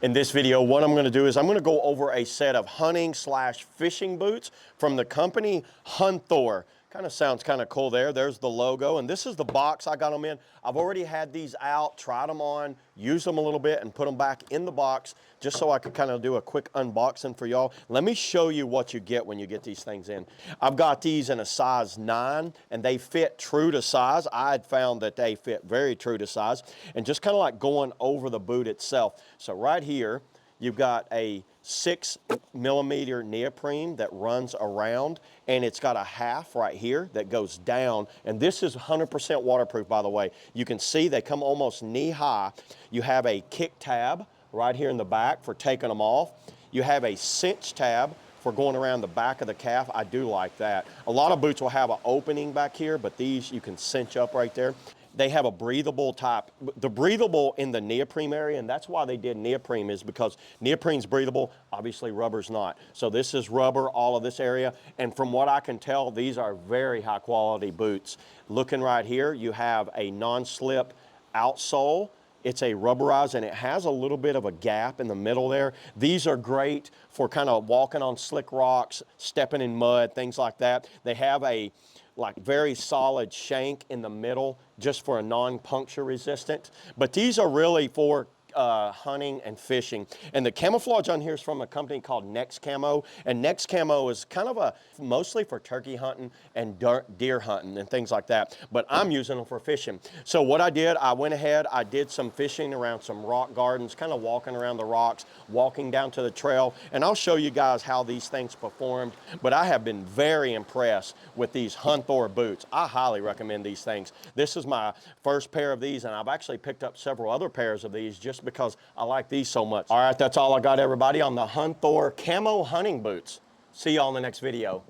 In this video, what I'm gonna do is I'm gonna go over a set of hunting slash fishing boots from the company HUNTHOR. Kind of sounds kind of cool there. There's the logo, and this is the box I got them in. I've already had these out, tried them on, used them a little bit, and put them back in the box just so I could kind of do a quick unboxing for y'all. Let me show you what you get when you get these things in. I've got these in a size 9, and they fit true to size. I had found that they fit very true to size, and just kind of like going over the boot itself. So right here, you've got a 6mm neoprene that runs around, and it's got a half right here that goes down, and this is 100% waterproof, by the way. You can see they come almost knee high. You have a kick tab right here in the back for taking them off. You have a cinch tab for going around the back of the calf. I do like that. A lot of boots will have an opening back here, but these you can cinch up right there. They have a breathable type. The breathable in the neoprene area, and that's why they did neoprene, is because neoprene's breathable, obviously rubber's not. So this is rubber, all of this area, and from what I can tell, these are very high quality boots. Looking right here, you have a non-slip outsole. It's a rubberized, and it has a little bit of a gap in the middle there. These are great for kind of walking on slick rocks, stepping in mud, things like that. They have a very solid shank in the middle just for a non-puncture resistant. But these are really for hunting and fishing. And the camouflage on here is from a company called Camo. And Camo is kind of mostly for turkey hunting and deer hunting and things like that. But I'm using them for fishing. So what I did, I went ahead, I did some fishing around some rock gardens, kind of walking around the rocks, walking down to the trail. And I'll show you guys how these things performed. But I have been very impressed with these HUNTHOR boots. I highly recommend these things. This is my first pair of these, and I've actually picked up several other pairs of these just because I like these so much. All right, that's all I got, everybody, on the HUNTHOR Camo hunting boots. See y'all in the next video.